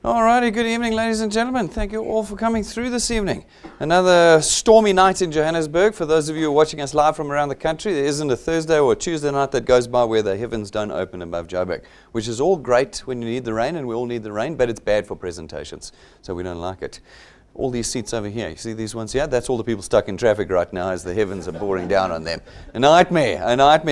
Alrighty, good evening, ladies and gentlemen. Thank you all for coming through this evening. Another stormy night in Johannesburg. For those of you who are watching us live from around the country, there isn't a Thursday or a Tuesday night that goes by where the heavens don't open above Joburg, which is all great when you need the rain, and we all need the rain, but it's bad for presentations, so we don't like it. All these seats over here, you see these ones here? That's all the people stuck in traffic right now as the heavens are pouring down on them. A nightmare,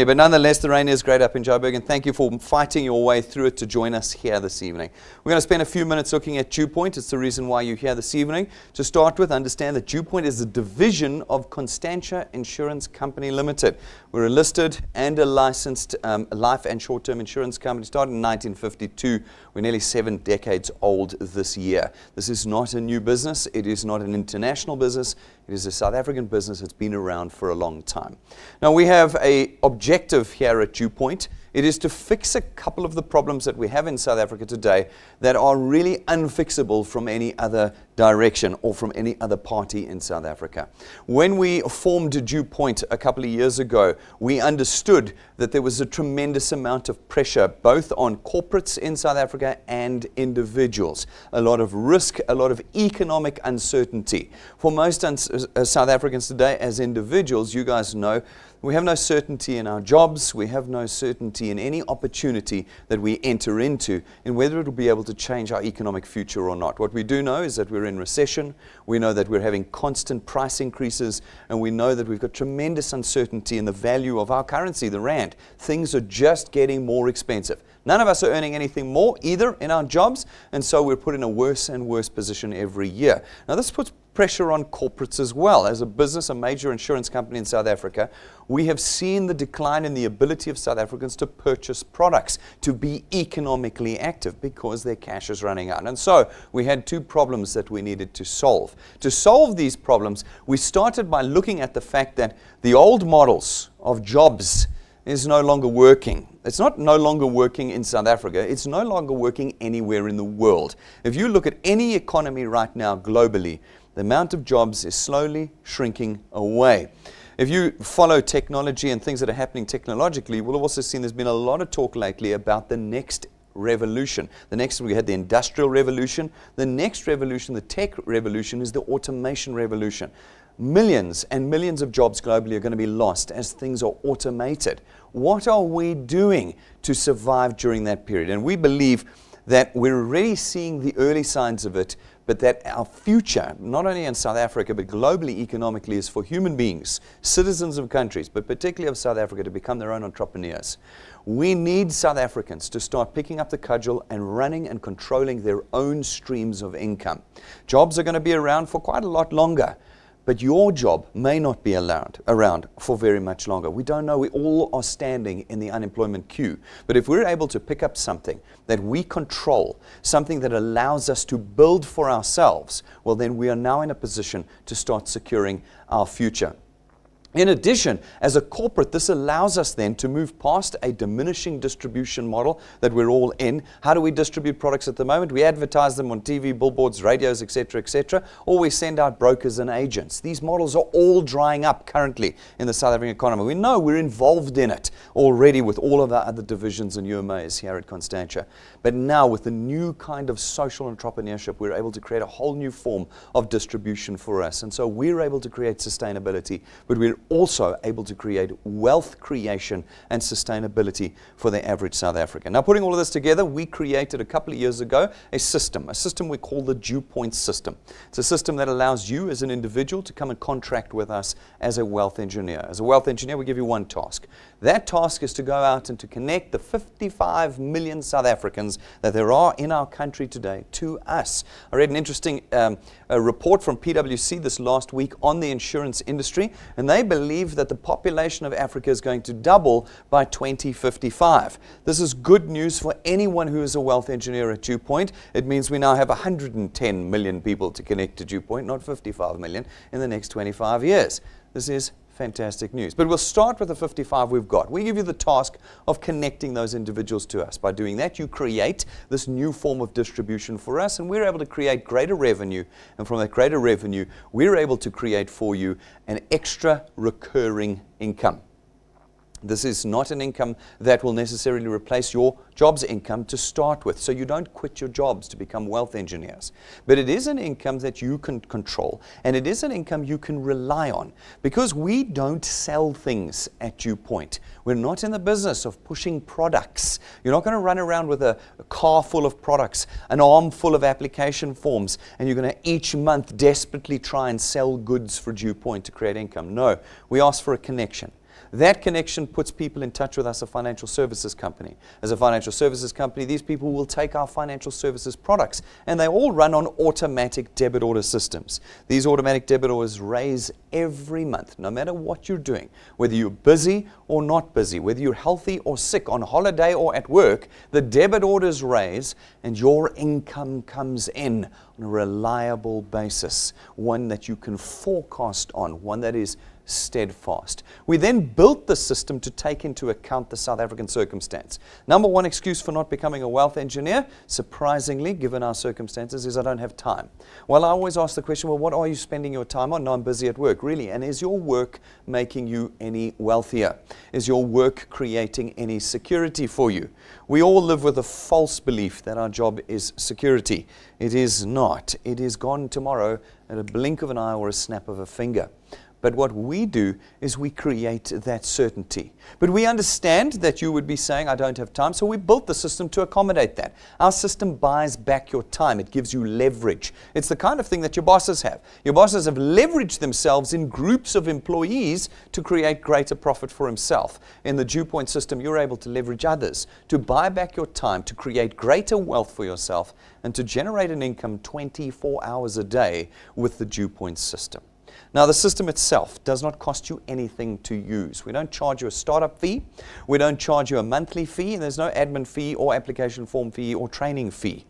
but nonetheless the rain is great up in Joburg, and thank you for fighting your way through it to join us here this evening. We're going to spend a few minutes looking at DuePoint. It's the reason why you're here this evening. To start with, understand that DuePoint is a division of Constantia Insurance Company Limited. We're a listed and a licensed life and short-term insurance company. Started in 1952. We're nearly 7 decades old this year. This is not a new business. It is not an international business. It is a South African business that's been around for a long time. Now, we have an objective here at DuePoint. It is to fix a couple of the problems that we have in South Africa today that are really unfixable from any other direction or from any other party in South Africa. When we formed DuePoint a couple of years ago, we understood that there was a tremendous amount of pressure both on corporates in South Africa and individuals. A lot of risk, a lot of economic uncertainty. For most South Africans today, as individuals, you guys know, we have no certainty in our jobs. We have no certainty in any opportunity that we enter into in whether it will be able to change our economic future or not. What we do know is that we're in recession. We know that we're having constant price increases, and we know that we've got tremendous uncertainty in the value of our currency, the rand. Things are just getting more expensive. None of us are earning anything more either in our jobs, and so we're put in a worse and worse position every year. Now, this puts pressure on corporates as well. As a business, a major insurance company in South Africa, we have seen the decline in the ability of South Africans to purchase products, to be economically active because their cash is running out. And so we had two problems that we needed to solve. To solve these problems, we started by looking at the fact that the old models of jobs is no longer working. It's not no longer working in South Africa. It's no longer working anywhere in the world. If you look at any economy right now globally, the amount of jobs is slowly shrinking away. If you follow technology and things that are happening technologically, we'll have also seen there's been a lot of talk lately about the next revolution. We had the industrial revolution. The next revolution, the tech revolution, is the automation revolution. Millions and millions of jobs globally are going to be lost as things are automated. What are we doing to survive during that period? And we believe that we're already seeing the early signs of it, but that our future, not only in South Africa, but globally economically, is for human beings, citizens of countries, but particularly of South Africa, to become their own entrepreneurs. We need South Africans to start picking up the cudgel and running and controlling their own streams of income. Jobs are going to be around for quite a lot longer, but your job may not be around for very much longer. We don't know. We all are standing in the unemployment queue. But if we're able to pick up something that we control, something that allows us to build for ourselves, well, then we are now in a position to start securing our future. In addition, as a corporate, this allows us then to move past a diminishing distribution model that we're all in. How do we distribute products at the moment? We advertise them on TV, billboards, radios, etc., or we send out brokers and agents. These models are all drying up currently in the South African economy. We know we're involved in it already with all of our other divisions and UMAs here at Constantia. But now with the new kind of social entrepreneurship, we're able to create a whole new form of distribution for us. And so we're able to create sustainability, but we're also able to create wealth creation and sustainability for the average South African. Now, putting all of this together, we created a couple of years ago a system we call the DuePoint system. It's a system that allows you as an individual to come and contract with us as a wealth engineer. As a wealth engineer, we give you one task. That task is to go out and to connect the 55 million South Africans that there are in our country today to us. I read an interesting report from PwC this last week on the insurance industry, and they believe that the population of Africa is going to double by 2055. This is good news for anyone who is a wealth engineer at DuePoint. It means we now have 110 million people to connect to DuePoint, not 55 million, in the next 25 years. This is fantastic news. But we'll start with the 55 we've got. We give you the task of connecting those individuals to us. By doing that, you create this new form of distribution for us, and we're able to create greater revenue. And from that greater revenue, we're able to create for you an extra recurring income. This is not an income that will necessarily replace your job's income to start with. So you don't quit your jobs to become wealth engineers. But it is an income that you can control, and it is an income you can rely on, because we don't sell things at DuePoint. We're not in the business of pushing products. You're not going to run around with a car full of products, an arm full of application forms, and you're going to each month desperately try and sell goods for DuePoint to create income. No, we ask for a connection. That connection puts people in touch with us, a financial services company. As a financial services company, these people will take our financial services products, and they all run on automatic debit order systems. These automatic debit orders raise every month, no matter what you're doing, whether you're busy or not busy, whether you're healthy or sick, on holiday or at work, the debit orders raise and your income comes in on a reliable basis, one that you can forecast on, one that is steadfast. We then built the system to take into account the South African circumstance. Number one excuse for not becoming a wealth engineer, surprisingly, given our circumstances, is I don't have time. Well, I always ask the question, well, what are you spending your time on? No, I'm busy at work, really. And is your work making you any wealthier? Is your work creating any security for you? We all live with a false belief that our job is security. It is not. It is gone tomorrow at a blink of an eye or a snap of a finger. But what we do is we create that certainty. But we understand that you would be saying, I don't have time, so we built the system to accommodate that. Our system buys back your time. It gives you leverage. It's the kind of thing that your bosses have. Your bosses have leveraged themselves in groups of employees to create greater profit for himself. In the DuePoint system, you're able to leverage others, to buy back your time, to create greater wealth for yourself, and to generate an income 24 hours a day with the DuePoint system. Now, the system itself does not cost you anything to use. We don't charge you a startup fee. We don't charge you a monthly fee. And there's no admin fee or application form fee or training fee.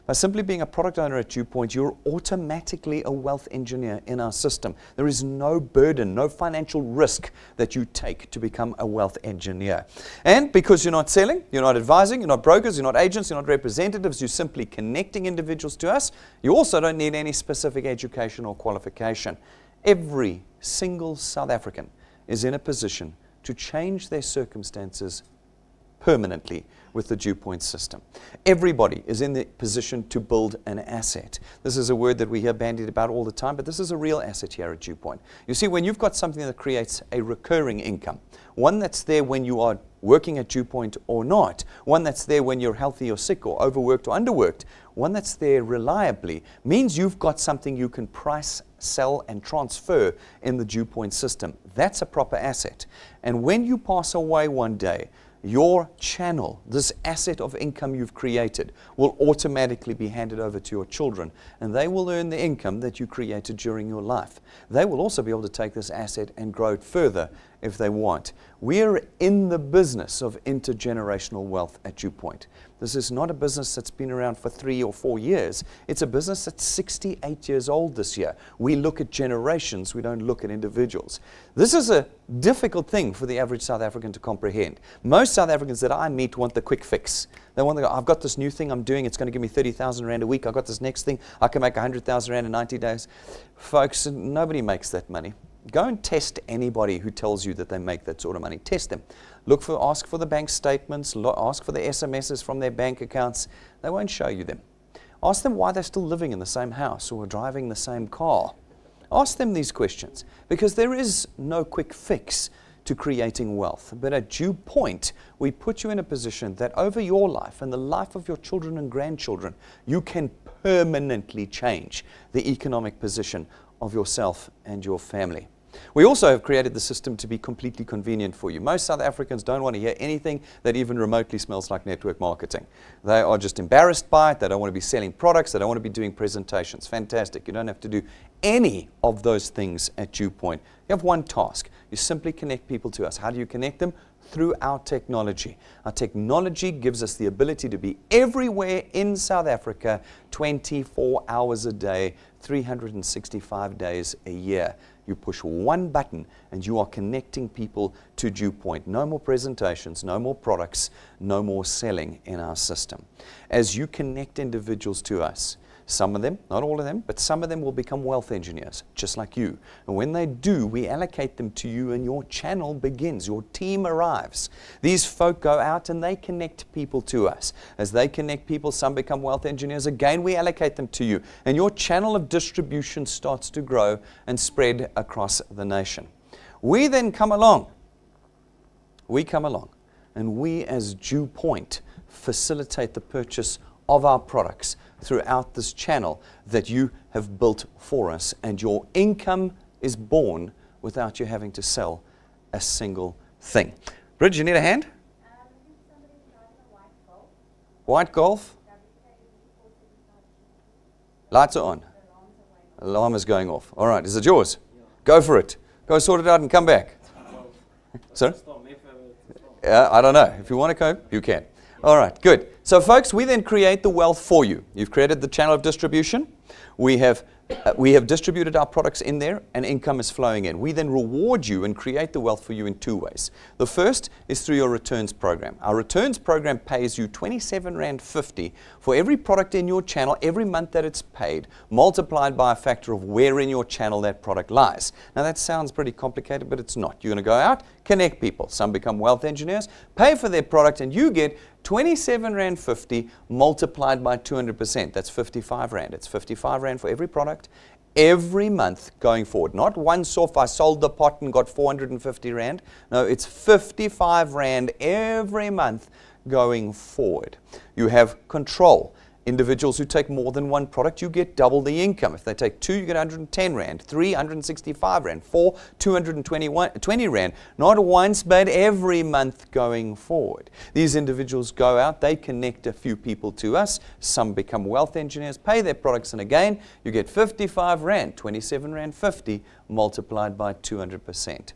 By simply being a product owner at DuePoint, you're automatically a wealth engineer in our system. There is no burden, no financial risk that you take to become a wealth engineer. And because you're not selling, you're not advising, you're not brokers, you're not agents, you're not representatives, you're simply connecting individuals to us, you also don't need any specific education or qualification. Every single South African is in a position to change their circumstances permanently with the DuePoint system. Everybody is in the position to build an asset. This is a word that we hear bandied about all the time, but this is a real asset here at DuePoint. You see, when you've got something that creates a recurring income, one that's there when you are working at DuePoint or not, one that's there when you're healthy or sick or overworked or underworked, one that's there reliably, means you've got something you can price, sell, and transfer in the DuePoint system. That's a proper asset. And when you pass away one day, your channel, this asset of income you've created, will automatically be handed over to your children, and they will earn the income that you created during your life. They will also be able to take this asset and grow it further if they want. We're in the business of intergenerational wealth at DuePoint. This is not a business that's been around for 3 or 4 years. It's a business that's 68 years old this year. We look at generations, we don't look at individuals. This is a difficult thing for the average South African to comprehend. Most South Africans that I meet want the quick fix. They want to go, I've got this new thing I'm doing, it's going to give me 30,000 Rand a week. I've got this next thing, I can make 100,000 Rand in 90 days. Folks, nobody makes that money. Go and test anybody who tells you that they make that sort of money. Test them. Ask for the bank statements, ask for the SMSs from their bank accounts. They won't show you them. Ask them why they're still living in the same house or driving the same car. Ask them these questions, because there is no quick fix to creating wealth. But at DuePoint, we put you in a position that over your life and the life of your children and grandchildren, you can permanently change the economic position of yourself and your family. We also have created the system to be completely convenient for you. Most South Africans don't want to hear anything that even remotely smells like network marketing. They are just embarrassed by it. They don't want to be selling products. They don't want to be doing presentations. Fantastic. You don't have to do any of those things at DuePoint. You have one task. You simply connect people to us. How do you connect them? Through our technology. Our technology gives us the ability to be everywhere in South Africa 24 hours a day, 365 days a year. You push one button and you are connecting people to DuePoint. No more presentations, no more products, no more selling in our system. As you connect individuals to us, Some of them, not all of them, but some of them will become wealth engineers, just like you. And when they do, we allocate them to you and your channel begins. Your team arrives. These folk go out and they connect people to us. As they connect people, some become wealth engineers. Again, we allocate them to you. And your channel of distribution starts to grow and spread across the nation. We then come along. We come along. And we as DuePoint facilitate the purchase of our products throughout this channel that you have built for us. And your income is born without you having to sell a single thing. Bridge, you need a hand? White Golf? Lights are on. Alarm is going off. All right, is it yours? Go for it. Go sort it out and come back. Sorry? Yeah, I don't know. If you want to go, you can. All right, good. So, folks, we then create the wealth for you. You've created the channel of distribution. We have distributed our products in there, and income is flowing in. We then reward you and create the wealth for you in two ways. The first is through your returns program. Our returns program pays you R27.50 for every product in your channel every month that it's paid, multiplied by a factor of where in your channel that product lies. Now, that sounds pretty complicated, but it's not. You're going to go out, connect people. Some become wealth engineers, pay for their product, and you get R27.50 multiplied by 200%. That's R55. It's R55 for every product, every month going forward. Not once off, I sold the pot and got R450. No, it's R55 every month going forward. You have control. Individuals who take more than one product, you get double the income. If they take two, you get R110, 3 R165, 4 R220. Not once, but every month going forward. These individuals go out, they connect a few people to us. Some become wealth engineers, pay their products, and again, you get R55, R27.50 multiplied by 200%.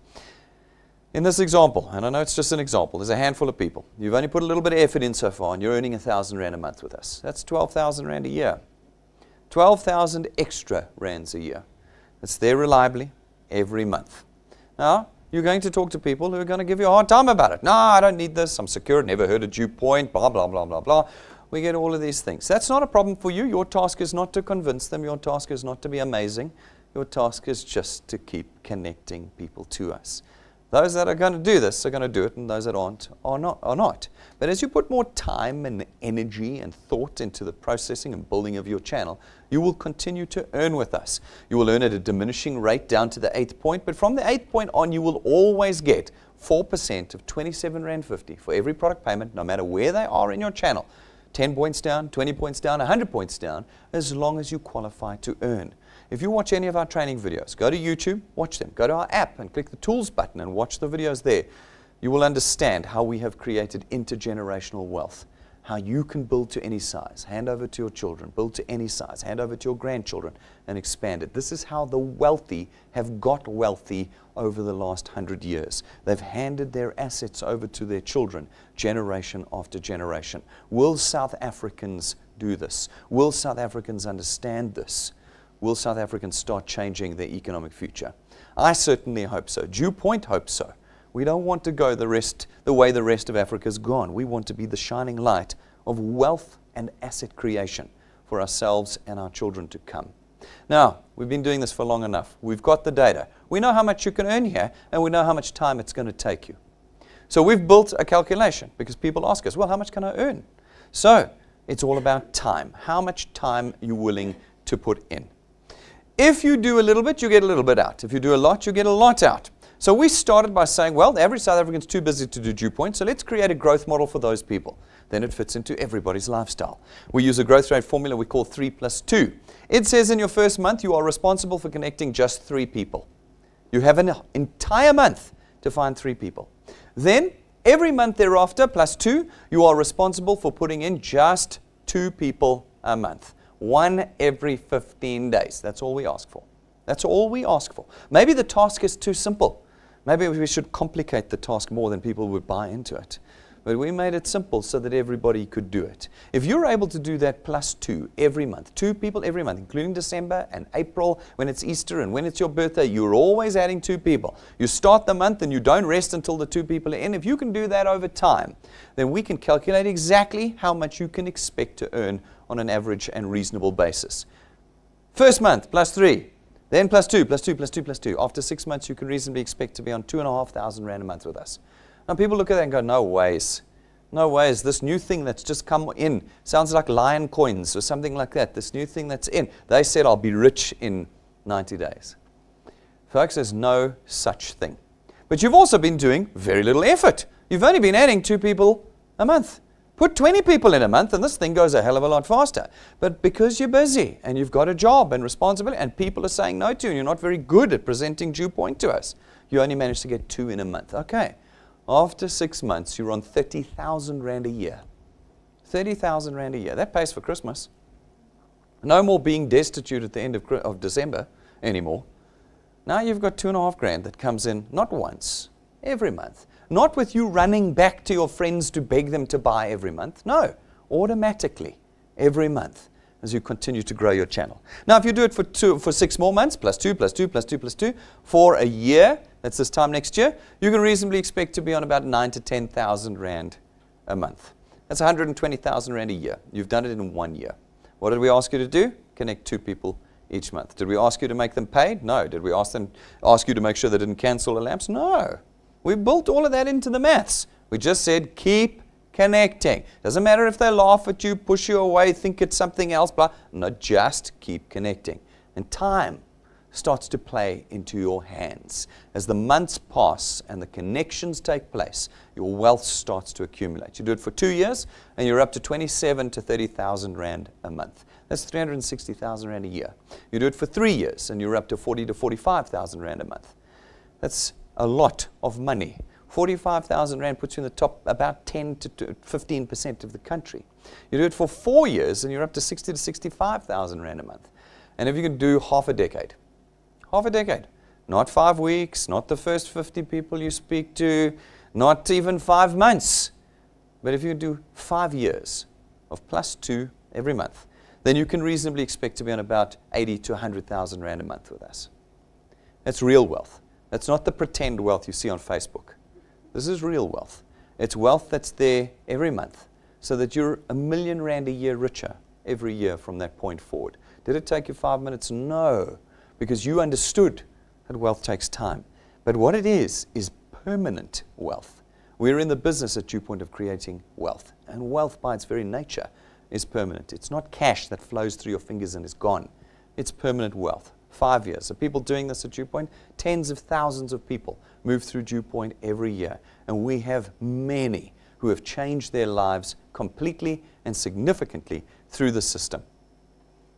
In this example, and I know it's just an example, there's a handful of people. You've only put a little bit of effort in so far, and you're earning R1,000 a month with us. That's R12,000 a year. 12,000 extra rands a year. It's there reliably every month. Now, you're going to talk to people who are going to give you a hard time about it. No, I don't need this. I'm secure. Never heard of DuePoint, blah, blah, blah, blah, blah. We get all of these things. That's not a problem for you. Your task is not to convince them. Your task is not to be amazing. Your task is just to keep connecting people to us. Those that are going to do this are going to do it, and those that aren't are not. But as you put more time and energy and thought into the processing and building of your channel, you will continue to earn with us. You will earn at a diminishing rate down to the 8th point, but from the 8th point on, you will always get 4% of R27.50 for every product payment, no matter where they are in your channel. 10 points down, 20 points down, 100 points down, as long as you qualify to earn. If you watch any of our training videos, go to YouTube, watch them. Go to our app and click the Tools button and watch the videos there. You will understand how we have created intergenerational wealth, how you can build to any size, hand over to your children, build to any size, hand over to your grandchildren, and expand it. This is how the wealthy have got wealthy over the last 100 years. They've handed their assets over to their children, generation after generation. Will South Africans do this? Will South Africans understand this? Will South Africans start changing their economic future? I certainly hope so. DuePoint hopes so. We don't want to go the way the rest of Africa's gone. We want to be the shining light of wealth and asset creation for ourselves and our children to come. Now, we've been doing this for long enough. We've got the data. We know how much you can earn here, and we know how much time it's going to take you. So we've built a calculation because people ask us, well, how much can I earn? So it's all about time. How much time are you willing to put in? If you do a little bit, you get a little bit out. If you do a lot, you get a lot out. So we started by saying, well, the average South African's too busy to do DuePoint, so let's create a growth model for those people. Then it fits into everybody's lifestyle. We use a growth rate formula we call 3 + 2. It says in your first month, you are responsible for connecting just 3 people. You have an entire month to find 3 people. Then, every month thereafter, +2, you are responsible for putting in just 2 people a month. 1 every 15 days. That's all we ask for. That's all we ask for. Maybe the task is too simple. Maybe we should complicate the task more than people would buy into it. But we made it simple so that everybody could do it. If you're able to do that +2 every month, 2 people every month, including December and April, when it's Easter and when it's your birthday, you're always adding 2 people. You start the month and you don't rest until the 2 people are in. If you can do that over time, then we can calculate exactly how much you can expect to earn on an average and reasonable basis. First month, +3. Then +2, +2, +2, +2. After 6 months, you can reasonably expect to be on 2,500 Rand a month with us. Now, people look at that and go, no ways. No ways. This new thing that's just come in sounds like lion coins or something like that. This new thing that's in. They said, I'll be rich in 90 days. Folks, there's no such thing. But you've also been doing very little effort. You've only been adding 2 people a month. Put 20 people in a month and this thing goes a hell of a lot faster. But because you're busy and you've got a job and responsibility and people are saying no to you and you're not very good at presenting DuePoint to us, you only managed to get 2 in a month. Okay. After 6 months, you're on 30,000 Rand a year. 30,000 Rand a year. That pays for Christmas. No more being destitute at the end of December anymore. Now you've got 2.5 grand that comes in not once, every month. Not with you running back to your friends to beg them to buy every month. No, automatically, every month as you continue to grow your channel. Now, if you do it for 6 more months, +2, +2, +2, +2, for a year, that's this time next year, you can reasonably expect to be on about 9,000 to 10,000 Rand a month. That's 120,000 Rand a year. You've done it in 1 year. What did we ask you to do? Connect 2 people each month. Did we ask you to make them paid? No. Did we ask you to make sure they didn't cancel the lamps? No. We built all of that into the maths. We just said keep connecting. Doesn't matter if they laugh at you, push you away, think it's something else, blah. No, just keep connecting. And time starts to play into your hands. As the months pass and the connections take place, your wealth starts to accumulate. You do it for 2 years and you're up to 27,000 to 30,000 Rand a month. That's 360,000 Rand a year. You do it for 3 years and you're up to 40,000 to 45,000 Rand a month. That's a lot of money. 45,000 Rand puts you in the top about 10 to 15% of the country. You do it for 4 years and you're up to 60,000 to 65,000 Rand a month. And if you can do half a decade, not 5 weeks, not the first 50 people you speak to, not even 5 months, but if you do 5 years of +2 every month, then you can reasonably expect to be on about 80,000 to 100,000 Rand a month with us. That's real wealth. That's not the pretend wealth you see on Facebook. This is real wealth. It's wealth that's there every month so that you're ₦1,000,000 Rand a year richer every year from that point forward. Did it take you 5 minutes? No, because you understood that wealth takes time. But what it is permanent wealth. We're in the business at DuePoint of creating wealth. And wealth by its very nature is permanent. It's not cash that flows through your fingers and is gone. It's permanent wealth. 5 years. So people doing this at DuePoint, tens of thousands of people move through DuePoint every year. And we have many who have changed their lives completely and significantly through the system.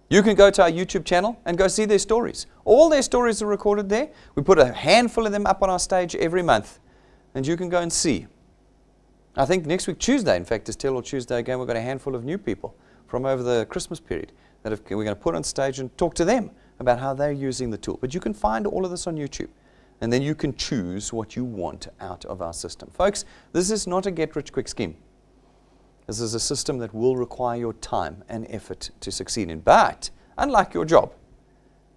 You can go to our YouTube channel and go see their stories. All their stories are recorded there. We put a handful of them up on our stage every month. And you can go and see. I think next week, Tuesday, in fact, is Tell All Tuesday again. We've got a handful of new people from over the Christmas period that we're going to put on stage and talk to them about how they're using the tool. But you can find all of this on YouTube. And then you can choose what you want out of our system. Folks, this is not a get-rich-quick scheme. This is a system that will require your time and effort to succeed in. But, unlike your job,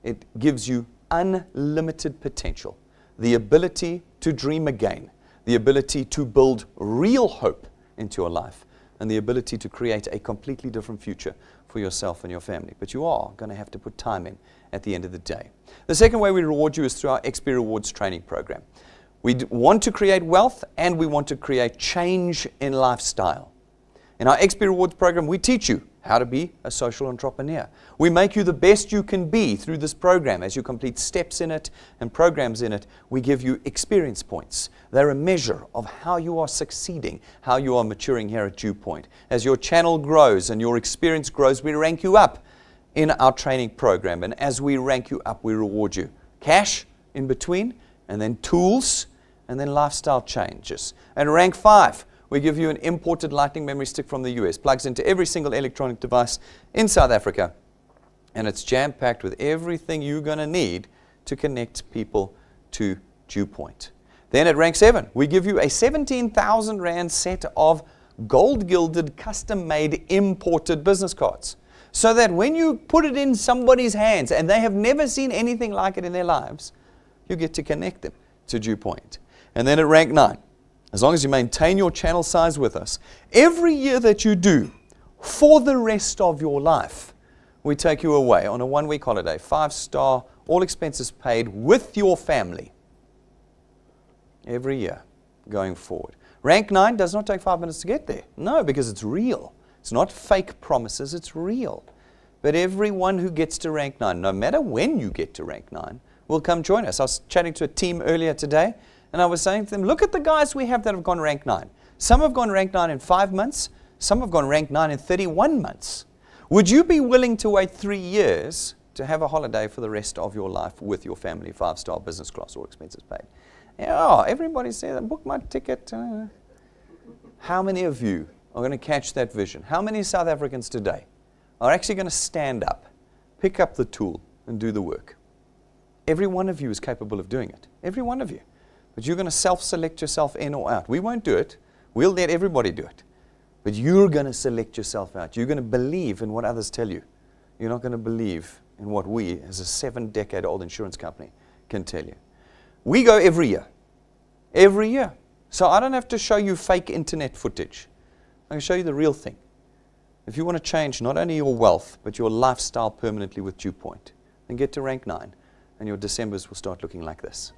it gives you unlimited potential, the ability to dream again, the ability to build real hope into your life, and the ability to create a completely different future for yourself and your family. But you are going to have to put time in at the end of the day. The second way we reward you is through our XP Rewards training program. We want to create wealth and we want to create change in lifestyle. In our XP Rewards program, we teach you how to be a social entrepreneur. We make you the best you can be through this program. As you complete steps in it and programs in it, we give you experience points. They're a measure of how you are succeeding, how you are maturing here at DuePoint. As your channel grows and your experience grows, we rank you up in our training program. And as we rank you up, we reward you cash in between, and then tools, and then lifestyle changes. And rank 5, we give you an imported Lightning memory stick from the US. Plugs into every single electronic device in South Africa. And it's jam-packed with everything you're going to need to connect people to DuePoint. Then at rank 7, we give you a 17,000 Rand set of gold-gilded, custom-made, imported business cards. So that when you put it in somebody's hands and they have never seen anything like it in their lives, you get to connect them to DuePoint. And then at rank 9, as long as you maintain your channel size with us, every year that you do for the rest of your life, we take you away on a one-week holiday, 5-star, all expenses paid with your family every year going forward. Rank 9 does not take 5 minutes to get there. No, because it's real. It's not fake promises, it's real. But everyone who gets to rank 9, no matter when you get to rank 9, will come join us. I was chatting to a team earlier today, and I was saying to them, look at the guys we have that have gone rank 9. Some have gone rank 9 in 5 months. Some have gone rank 9 in 31 months. Would you be willing to wait 3 years to have a holiday for the rest of your life with your family, 5-star business class, all expenses paid? Yeah, everybody says, book my ticket. How many of you are going to catch that vision? How many South Africans today are actually going to stand up, pick up the tool, and do the work? Every one of you is capable of doing it. Every one of you. But you're going to self-select yourself in or out. We won't do it. We'll let everybody do it. But you're going to select yourself out. You're going to believe in what others tell you. You're not going to believe in what we, as a 7-decade-old insurance company, can tell you. We go every year. Every year. So I don't have to show you fake internet footage. I can show you the real thing. If you want to change not only your wealth, but your lifestyle permanently with DuePoint, then get to rank 9, and your Decembers will start looking like this.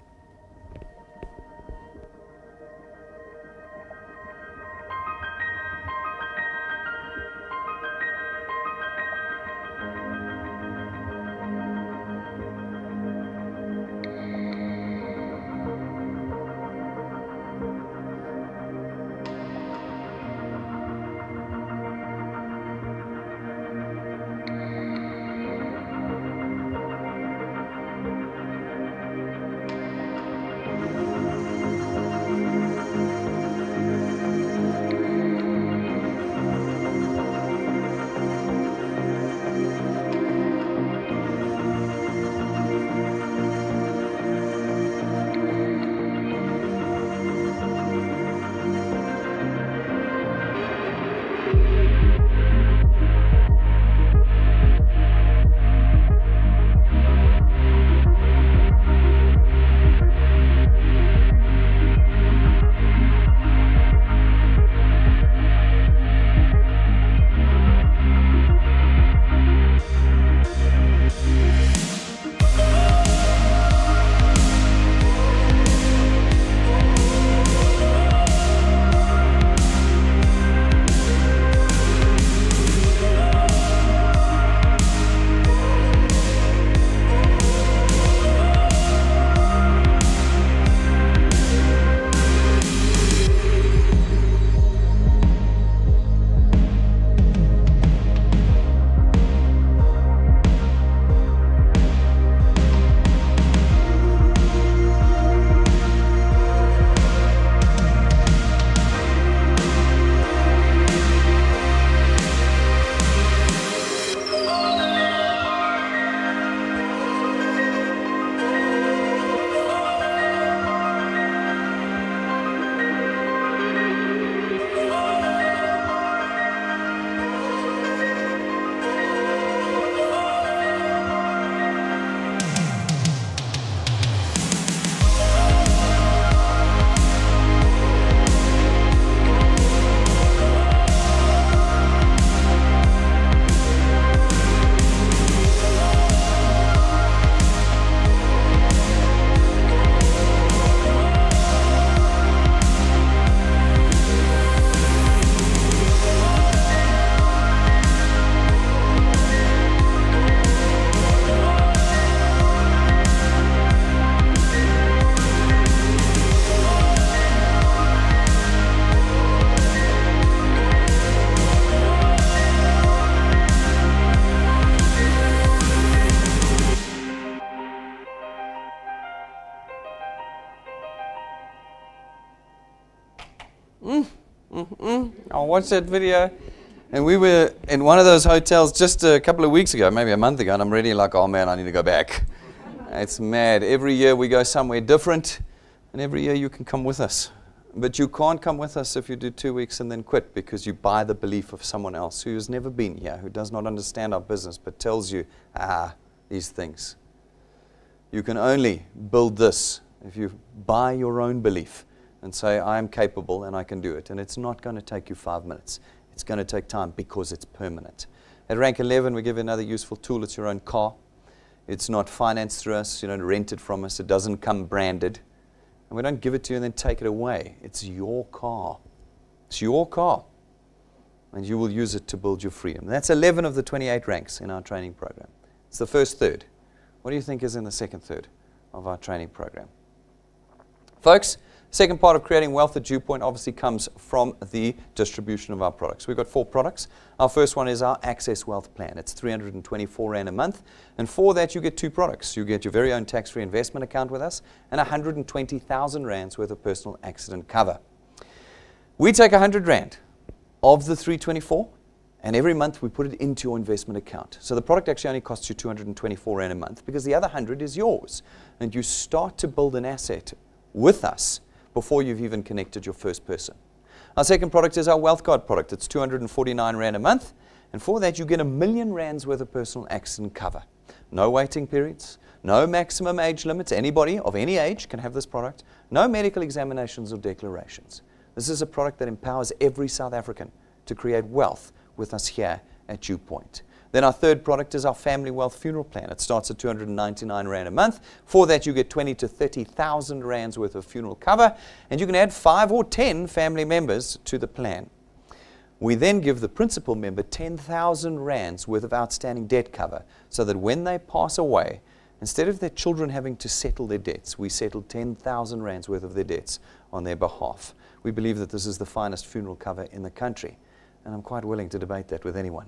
I watched that video, and we were in one of those hotels just a couple of weeks ago, maybe a month ago, and I'm really like, oh man, I need to go back. It's mad. Every year we go somewhere different, and every year you can come with us. But you can't come with us if you do 2 weeks and then quit, because you buy the belief of someone else who has never been here, who does not understand our business, but tells you, these things. You can only build this if you buy your own belief and say, I am capable and I can do it. And it's not going to take you 5 minutes. It's going to take time because it's permanent. At rank 11, we give you another useful tool. It's your own car. It's not financed through us. You don't rent it from us. It doesn't come branded. And we don't give it to you and then take it away. It's your car. It's your car. And you will use it to build your freedom. That's 11 of the 28 ranks in our training program. It's the first third. What do you think is in the second third of our training program? Folks, second part of creating wealth at DuePoint obviously comes from the distribution of our products. We've got 4 products. Our first one is our Access Wealth Plan. It's 324 Rand a month. And for that, you get 2 products. You get your very own tax-free investment account with us and 120,000 Rands worth of personal accident cover. We take 100 Rand of the 324, and every month we put it into your investment account. So the product actually only costs you 224 Rand a month because the other 100 is yours. And you start to build an asset with us before you've even connected your first person. Our second product is our Wealth Guard product. It's 249 Rand a month. And for that, you get R1,000,000 worth of personal accident cover. No waiting periods, no maximum age limits. Anybody of any age can have this product. No medical examinations or declarations. This is a product that empowers every South African to create wealth with us here at DuePoint. Then our third product is our Family Wealth Funeral Plan. It starts at 299 Rand a month. For that, you get 20 to 30,000 Rands worth of funeral cover, and you can add 5 or 10 family members to the plan. We then give the principal member 10,000 Rands worth of outstanding debt cover, so that when they pass away, instead of their children having to settle their debts, we settle 10,000 Rands worth of their debts on their behalf. We believe that this is the finest funeral cover in the country, and I'm quite willing to debate that with anyone.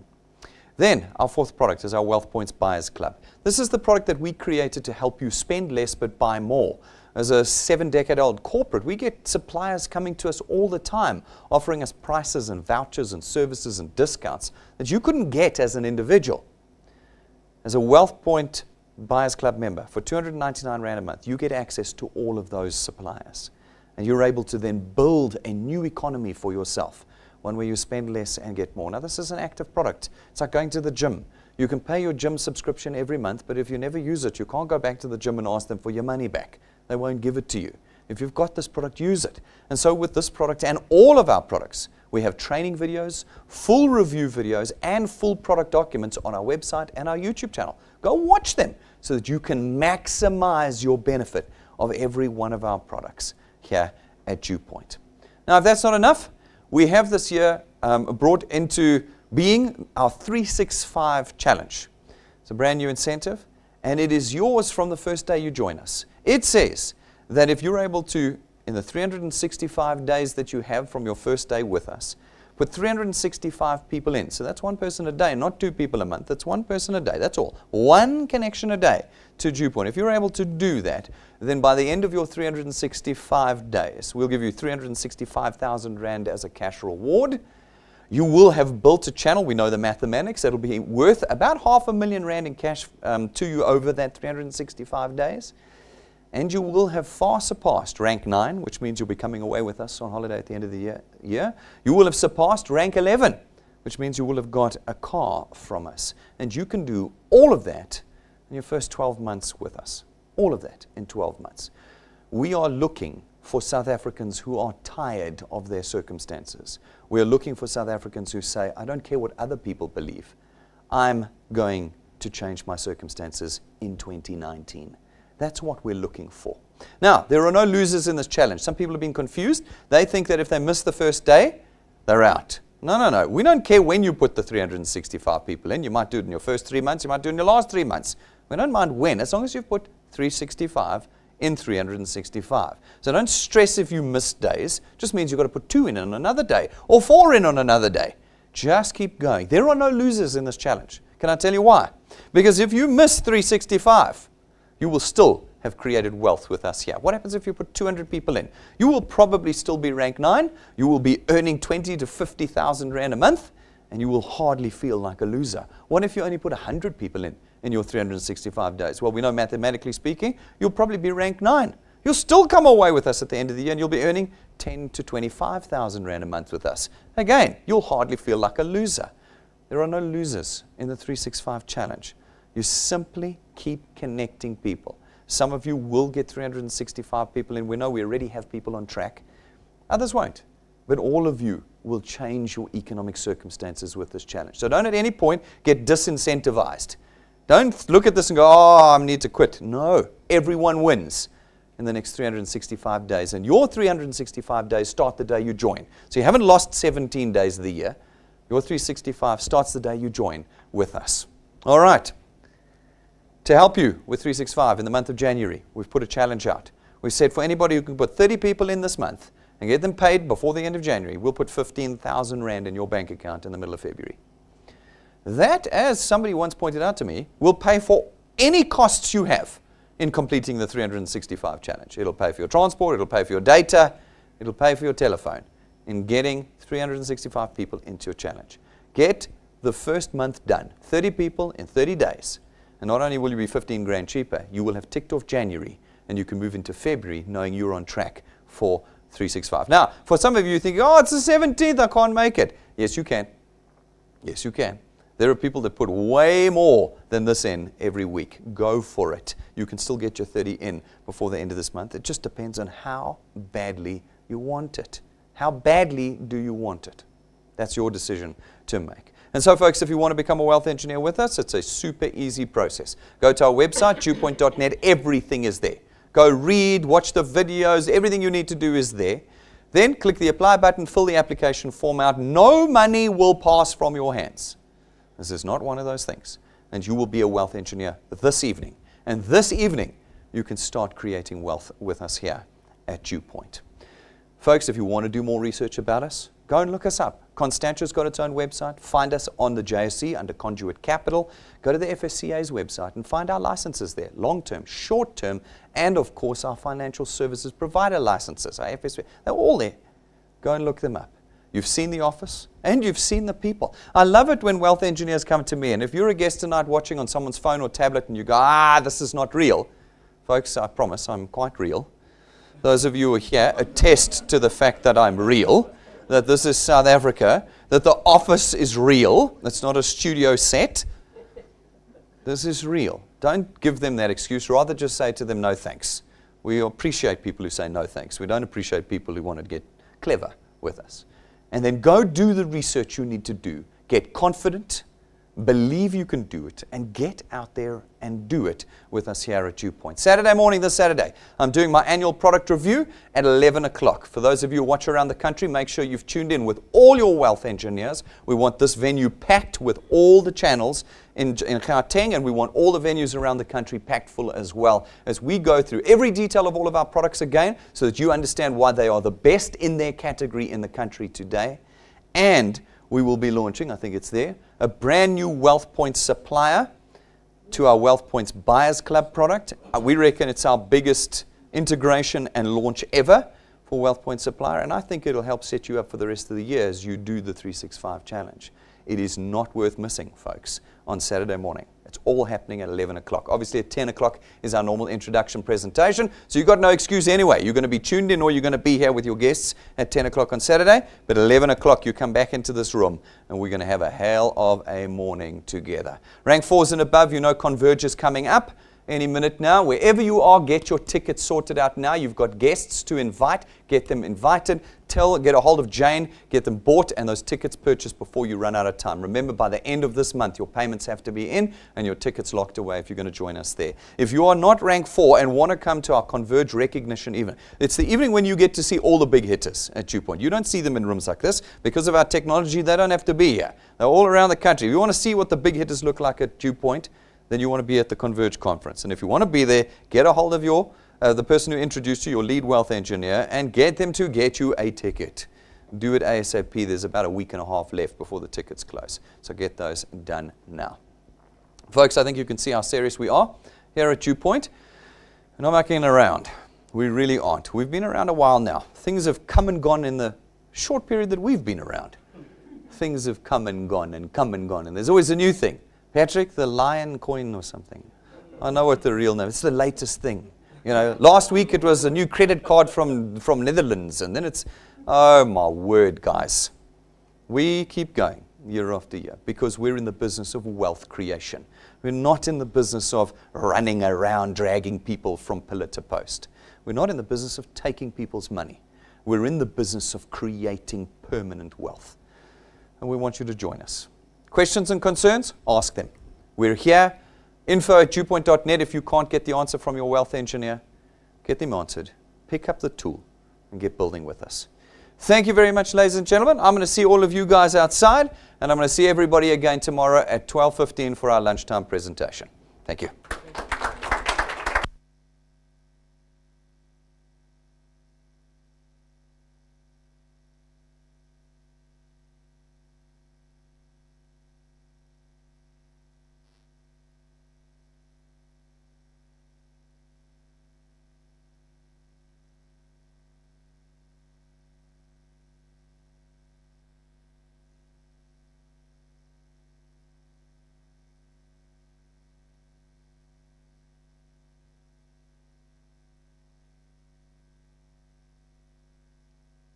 Then, our fourth product is our Wealth Points Buyers Club. This is the product that we created to help you spend less but buy more. As a 7-decade-old corporate, we get suppliers coming to us all the time, offering us prices and vouchers and services and discounts that you couldn't get as an individual. As a Wealth Point Buyers Club member, for 299 Rand a month, you get access to all of those suppliers. And you're able to then build a new economy for yourself, one where you spend less and get more. Now, this is an active product. It's like going to the gym. You can pay your gym subscription every month, but if you never use it, you can't go back to the gym and ask them for your money back. They won't give it to you. If you've got this product, use it. And so with this product and all of our products, we have training videos, full review videos, and full product documents on our website and our YouTube channel. Go watch them so that you can maximize your benefit of every one of our products here at DuePoint. Now, if that's not enough, we have this year brought into being our 365 challenge. It's a brand new incentive, and it is yours from the first day you join us. It says that if you're able to, in the 365 days that you have from your first day with us, put 365 people in. So that's 1 person a day, not 2 people a month. That's 1 person a day. That's all. 1 connection a day to DuePoint. If you're able to do that, then by the end of your 365 days, we'll give you 365,000 Rand as a cash reward. You will have built a channel. We know the mathematics. That'll be worth about 500,000 Rand in cash to you over that 365 days. And you will have far surpassed rank 9, which means you'll be coming away with us on holiday at the end of the year. You will have surpassed rank 11, which means you will have got a car from us. And you can do all of that in your first 12 months with us. All of that in 12 months. We are looking for South Africans who are tired of their circumstances. We are looking for South Africans who say, I don't care what other people believe. I'm going to change my circumstances in 2019. That's what we're looking for. Now, there are no losers in this challenge. Some people have been confused. They think that if they miss the first day, they're out. No. We don't care when you put the 365 people in. You might do it in your first 3 months. You might do it in your last 3 months. We don't mind when, as long as you've put 365 in 365. So don't stress if you miss days. It just means you've got to put 2 in on another day or 4 in on another day. Just keep going. There are no losers in this challenge. Can I tell you why? Because if you miss 365, you will still have created wealth with us here. What happens if you put 200 people in? You will probably still be rank 9. You will be earning 20 to 50,000 Rand a month, and you will hardly feel like a loser. What if you only put 100 people in your 365 days? Well, we know mathematically speaking, you'll probably be rank 9. You'll still come away with us at the end of the year, and you'll be earning 10 to 25,000 Rand a month with us. Again, you'll hardly feel like a loser. There are no losers in the 365 challenge. You simply keep connecting people. Some of you will get 365 people in. We know we already have people on track. Others won't. but all of you will change your economic circumstances with this challenge. So don't at any point get disincentivized. Don't look at this and go, oh, I need to quit. No, everyone wins in the next 365 days. And your 365 days start the day you join. So you haven't lost 17 days of the year. Your 365 starts the day you join with us. All right. To help you with 365 in the month of January, we've put a challenge out. We said for anybody who can put 30 people in this month and get them paid before the end of January, we'll put 15,000 Rand in your bank account in the middle of February. That, as somebody once pointed out to me, will pay for any costs you have in completing the 365 challenge. It'll pay for your transport, it'll pay for your data, it'll pay for your telephone in getting 365 people into your challenge. Get the first month done, 30 people in 30 days. And not only will you be 15 grand cheaper, you will have ticked off January and you can move into February knowing you're on track for 365. Now, for some of you thinking, oh, it's the 17th, I can't make it. Yes, you can. Yes, you can. There are people that put way more than this in every week. Go for it. You can still get your 30 in before the end of this month. It just depends on how badly you want it. How badly do you want it? That's your decision to make. And so, folks, if you want to become a wealth engineer with us, it's a super easy process. Go to our website, DuePoint.net. Everything is there. Go read, watch the videos. Everything you need to do is there. Then click the apply button, fill the application form out. No money will pass from your hands. This is not one of those things. And you will be a wealth engineer this evening. And this evening, you can start creating wealth with us here at DuePoint. Folks, if you want to do more research about us, go and look us up. Constantia's got its own website. Find us on the JSE under Conduit Capital. Go to the FSCA's website and find our licenses there, long-term, short-term, and of course our financial services provider licenses, our FSCA. They're all there. Go and look them up. You've seen the office and you've seen the people. I love it when wealth engineers come to me, and if you're a guest tonight watching on someone's phone or tablet and you go, this is not real. Folks, I promise I'm quite real. Those of you who are here attest to the fact that I'm real, that this is South Africa, that the office is real. It's not a studio set. This is real. Don't give them that excuse. Rather just say to them, no thanks. We appreciate people who say no thanks. We don't appreciate people who want to get clever with us. And then go do the research you need to do. Get confident, believe you can do it, and get out there and do it with us here at DuePoint. Saturday morning, this Saturday, I'm doing my annual product review at 11 o'clock. For those of you who watch around the country, make sure you've tuned in with all your wealth engineers. We want this venue packed with all the channels in Gauteng, and we want all the venues around the country packed full as well, as we go through every detail of all of our products again, so that you understand why they are the best in their category in the country today. And we will be launching, I think it's there, a brand new Wealth Points supplier to our Wealth Points Buyers Club product. We reckon it's our biggest integration and launch ever for Wealth Points supplier, and I think it'll help set you up for the rest of the year as you do the 365 challenge. It is not worth missing, folks, on Saturday morning. It's all happening at 11 o'clock. Obviously, at 10 o'clock is our normal introduction presentation, so you've got no excuse anyway. You're going to be tuned in, or you're going to be here with your guests at 10 o'clock on Saturday, but 11 o'clock you come back into this room, and we're going to have a hell of a morning together. Rank 4s and above, you know Converge is coming up any minute now. Wherever you are, get your tickets sorted out now. You've got guests to invite. Get them invited. Get a hold of Jane. Get them bought and those tickets purchased before you run out of time. Remember, by the end of this month, your payments have to be in and your tickets locked away if you're going to join us there. If you are not rank 4 and want to come to our Converge recognition evening, it's the evening when you get to see all the big hitters at DuePoint. You don't see them in rooms like this. Because of our technology, they don't have to be here. They're all around the country. If you want to see what the big hitters look like at DuePoint, then you want to be at the Converge conference. And if you want to be there, get a hold of the person who introduced you, your lead wealth engineer, and get them to get you a ticket. Do it ASAP. There's about a week and a half left before the tickets close. So get those done now. Folks, I think you can see how serious we are here at DuePoint. We're not mucking around. We really aren't. We've been around a while now. Things have come and gone in the short period that we've been around. Things have come and gone and come and gone. And there's always a new thing. Patrick, the lion coin or something. I know what the real name is. It's the latest thing. You know, last week it was a new credit card from Netherlands, and then it's, oh my word, guys. We keep going year after year because we're in the business of wealth creation. We're not in the business of running around dragging people from pillar to post. We're not in the business of taking people's money. We're in the business of creating permanent wealth. And we want you to join us. Questions and concerns? Ask them. We're here. info@DuePoint.net. If you can't get the answer from your wealth engineer, get them answered. Pick up the tool and get building with us. Thank you very much, ladies and gentlemen. I'm going to see all of you guys outside, and I'm going to see everybody again tomorrow at 12:15 for our lunchtime presentation. Thank you.